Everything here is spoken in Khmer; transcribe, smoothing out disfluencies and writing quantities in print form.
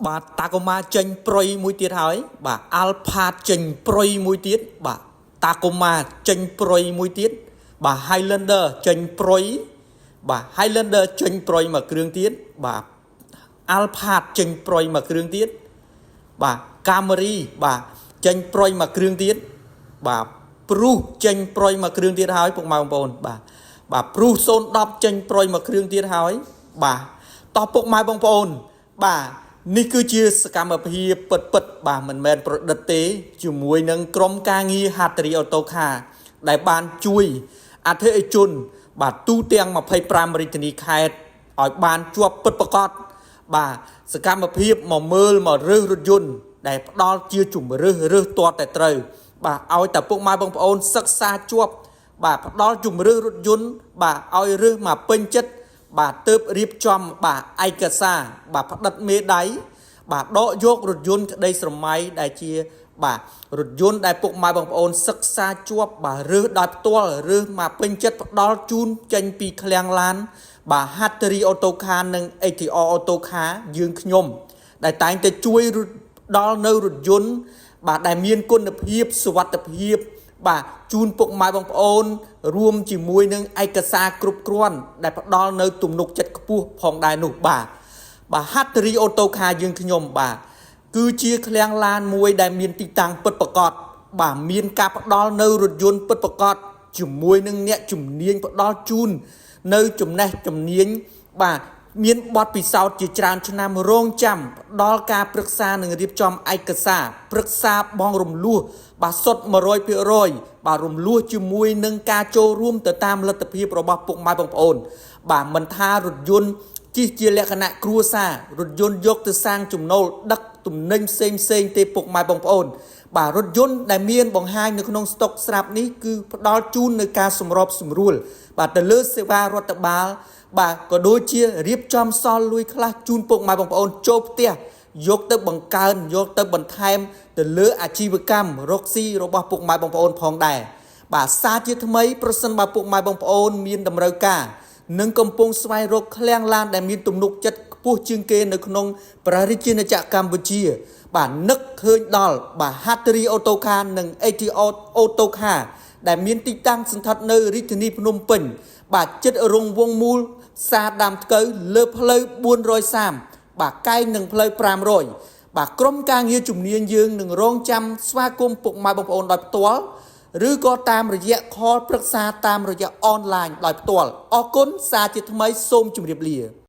បាទតាកូម៉ាចេញប្រុយមួយទៀតហើយបាទអាល់ផាតចេញប្រុយមួយទៀតបាទតាកូម៉ាចេញប្រុយមួយទៀតបាទ Highlander ចេញប្រុយបាទ Highlander ចេញប្រុយមួយគ្រឿងទៀតបាទអាល់ផាតចេញប្រុយមួយគ្រឿងទៀតបាទ Camry បាទចេញប្រុយមួយគ្រឿងទៀតបាទព្រុសចេញប្រុយមួយគ្រឿងទៀតហើយពុកម៉ែបងប្អូនបាទព្រុស010ចេញប្រុយមួយគ្រឿងទៀតហើយបាទតោះពុកម៉ែបងប្អូនបាទនេះគឺជាសកម្មភាពពិតបាទមិនមែនប្រឌិតទេជាមួយនឹងក្រុមការងារ Hattery Auto Car ដែលបានជួយអតិថិជនបាទទូទាំង25រាជធានីខេត្តឲ្យបានជាប់ពិតប្រាកដបាទសកម្មភាពមកមើលមករើសរថយន្តដែលផ្ដល់ជាជំរើសទាត់តែត្រូវបាទឲ្យតែពុកម៉ែបងប្អូនសិក្សាជាប់បាទផ្ដល់ជំរើសរថយន្តបាទឲ្យរើសមកពេញចិត្តបាទទើបរៀបចំបាទឯកសារបាទផ្ដិតមេដៃបាទដកយករថយន្តក្តីស្រមៃដែលជាបាទរថយន្តដែលពុកម៉ែបងប្អូនសិក្សាជាប់បាទរើសដោយផ្ទាល់រើសមកពេញចិត្តផ្ដល់ជូនចេញពីឃ្លាំងឡានបាទ Hattery Auto Car និង ATR Auto Car យើងខ្ញុំដែលតែងតែជួយដល់នៅរថយន្តបាទដែលមានគុណភាពសុវត្ថិភាពបាទជូនពុកម៉ែបងប្អូនរួមជាមួយនឹងឯកសារគ្រប់គ្រាន់ដែលផ្ដល់នៅទំនុកចិត្តខ្ពស់ផងដែរនោះបាទ Hattery Auto Car យើងខ្ញុំបាទគឺជាឃ្លាំងឡានមួយដែលមានទីតាំងពិតប្រាកដបាទមានការផ្ដល់នៅរថយន្តពិតប្រាកដជាមួយនឹងអ្នកជំនាញផ្ដល់ជូននៅចំណេះជំនាញបាទមានបទពិសោធន៍ជាច្រើនឆ្នាំរងចាំផ្ដល់ការប្រឹក្សានិងរៀបចំឯកសារប្រឹក្សាបងរំលោះបាទសុទ្ធ 100% បាទរំលោះជាមួយនឹងការចូលរួមទៅតាមលទ្ធភាពរបស់ពុកម៉ែបងប្អូនបាទមិនថារថយន្តជិះជាលក្ខណៈគ្រួសាររថយន្តយកទៅសាងចំណូលដឹកទំនិញផ្សេងទេពុកម៉ែបងប្អូនបាទរថយន្តដែលមានបង្ហាញនៅក្នុងស្តុកស្រាប់នេះគឺផ្ដល់ជូននៅការសម្របសម្រួលបាទទៅលើសេវារដ្ឋបាលបាទក៏ដូចជារៀបចំសល់លុយខ្លះជូនពុកម៉ែបងប្អូនចូលផ្ទះយកទៅបង្កើនយកទៅបន្ថែមទៅលើអាជីវកម្មរកស៊ីរបស់ពុកម៉ែបងប្អូនផងដែរបាទសារជាថ្មីប្រសិនបើពុកម៉ែបងប្អូនមានតម្រូវការនិងកំពុងស្វែងរកឃ្លាំងឡានដែលមានទំនុកចិត្តខ្ពស់ជាងគេនៅក្នុងព្រះរាជាណាចក្រកម្ពុជាបាទនឹកឃើញដល់បាទ Hattery Auto Car និង ATR Auto Car ដែលមានទីតាំងសន្តិដ្ឋនៅរាជធានីភ្នំពេញបាទចិត្តរងវងមូលផ្សារដាមថ្កូវលើផ្លូវ430បាទកែងនឹងផ្លូវ500បាទក្រុមការងារជំនាញយើងនឹងរងចាំស្វាគមន៍ពុកម៉ែបងប្អូនដោយផ្ទាល់ឬក៏តាមរយៈ call ប្រឹក្សាតាមរយៈ online ដោយផ្ទាល់អរគុណសារជាថ្មីសូមជម្រាបលា